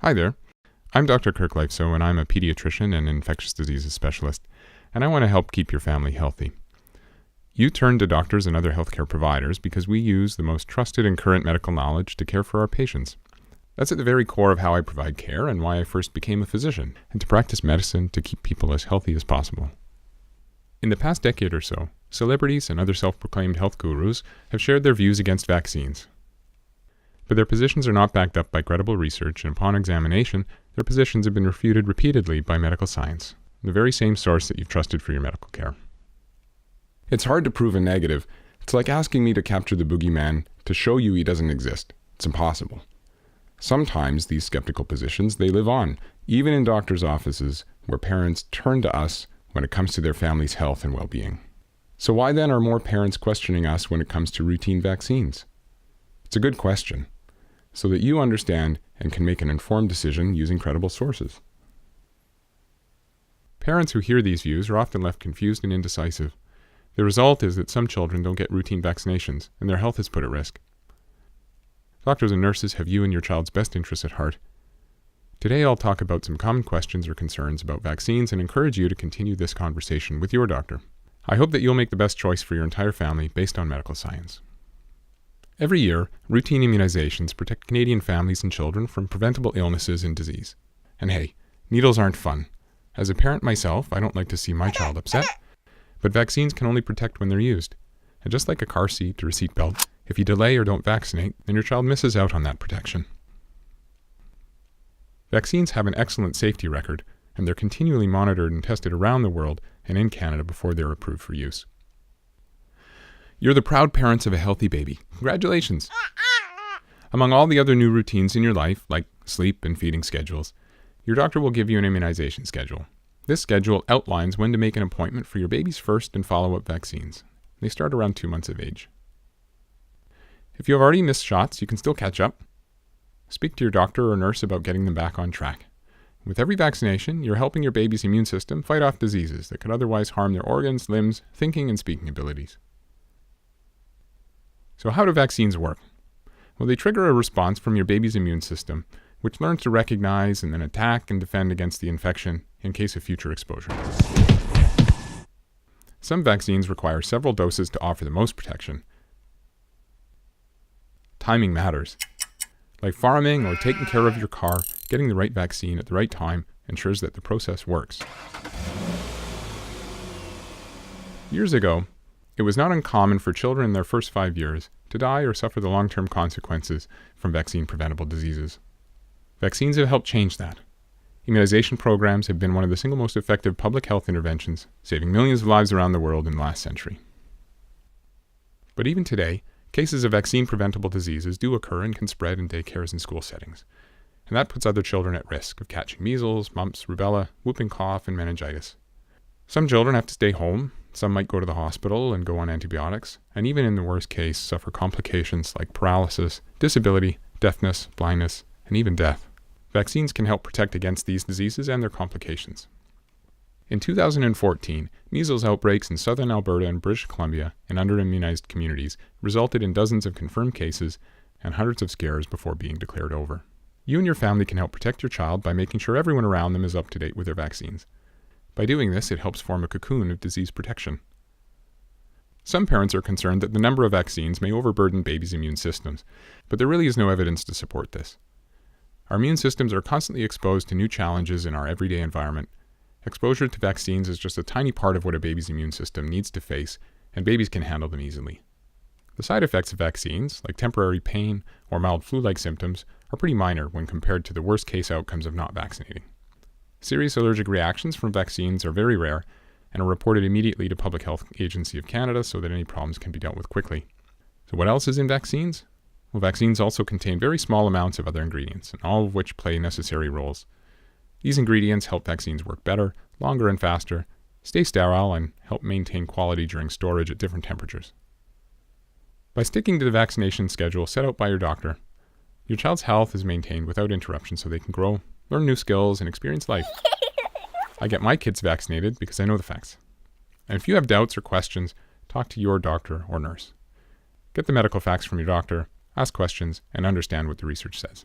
Hi there. I'm Dr. Kirk Lifeso, and I'm a pediatrician and infectious diseases specialist, and I want to help keep your family healthy. You turn to doctors and other healthcare providers because we use the most trusted and current medical knowledge to care for our patients. That's at the very core of how I provide care and why I first became a physician, and to practice medicine to keep people as healthy as possible. In the past decade or so, celebrities and other self-proclaimed health gurus have shared their views against vaccines. But their positions are not backed up by credible research, and upon examination, their positions have been refuted repeatedly by medical science, the very same source that you've trusted for your medical care. It's hard to prove a negative. It's like asking me to capture the boogeyman to show you he doesn't exist. It's impossible. Sometimes these skeptical positions, they live on, even in doctors' offices, where parents turn to us when it comes to their family's health and well-being. So why then are more parents questioning us when it comes to routine vaccines? It's a good question, so that you understand and can make an informed decision using credible sources. Parents who hear these views are often left confused and indecisive. The result is that some children don't get routine vaccinations, and their health is put at risk. Doctors and nurses have you and your child's best interests at heart. Today I'll talk about some common questions or concerns about vaccines and encourage you to continue this conversation with your doctor. I hope that you'll make the best choice for your entire family based on medical science. Every year, routine immunizations protect Canadian families and children from preventable illnesses and disease. And hey, needles aren't fun. As a parent myself, I don't like to see my child upset, but vaccines can only protect when they're used. And just like a car seat or a seat belt, if you delay or don't vaccinate, then your child misses out on that protection. Vaccines have an excellent safety record, and they're continually monitored and tested around the world and in Canada before they're approved for use. You're the proud parents of a healthy baby. Congratulations! Among all the other new routines in your life, like sleep and feeding schedules, your doctor will give you an immunization schedule. This schedule outlines when to make an appointment for your baby's first and follow-up vaccines. They start around 2 months of age. If you have already missed shots, you can still catch up. Speak to your doctor or nurse about getting them back on track. With every vaccination, you're helping your baby's immune system fight off diseases that could otherwise harm their organs, limbs, thinking, and speaking abilities. So how do vaccines work? Well, they trigger a response from your baby's immune system, which learns to recognize and then attack and defend against the infection in case of future exposure. Some vaccines require several doses to offer the most protection. Timing matters. Like farming or taking care of your car, getting the right vaccine at the right time ensures that the process works. Years ago, it was not uncommon for children in their first 5 years to die or suffer the long-term consequences from vaccine-preventable diseases. Vaccines have helped change that. Immunization programs have been one of the single most effective public health interventions, saving millions of lives around the world in the last century. But even today, cases of vaccine-preventable diseases do occur and can spread in daycares and school settings, and that puts other children at risk of catching measles, mumps, rubella, whooping cough, and meningitis. Some children have to stay home, some might go to the hospital and go on antibiotics, and even in the worst case, suffer complications like paralysis, disability, deafness, blindness, and even death. Vaccines can help protect against these diseases and their complications. In 2014, measles outbreaks in southern Alberta and British Columbia in under-immunized communities resulted in dozens of confirmed cases and hundreds of scares before being declared over. You and your family can help protect your child by making sure everyone around them is up to date with their vaccines. By doing this, it helps form a cocoon of disease protection. Some parents are concerned that the number of vaccines may overburden babies' immune systems, but there really is no evidence to support this. Our immune systems are constantly exposed to new challenges in our everyday environment. Exposure to vaccines is just a tiny part of what a baby's immune system needs to face, and babies can handle them easily. The side effects of vaccines, like temporary pain or mild flu-like symptoms, are pretty minor when compared to the worst-case outcomes of not vaccinating. Serious allergic reactions from vaccines are very rare and are reported immediately to Public Health Agency of Canada so that any problems can be dealt with quickly. So what else is in vaccines? Well, vaccines also contain very small amounts of other ingredients, and all of which play necessary roles. These ingredients help vaccines work better, longer and faster, stay sterile, and help maintain quality during storage at different temperatures. By sticking to the vaccination schedule set out by your doctor, your child's health is maintained without interruption so they can grow, learn new skills, and experience life. I get my kids vaccinated because I know the facts. And if you have doubts or questions, talk to your doctor or nurse. Get the medical facts from your doctor, ask questions, and understand what the research says.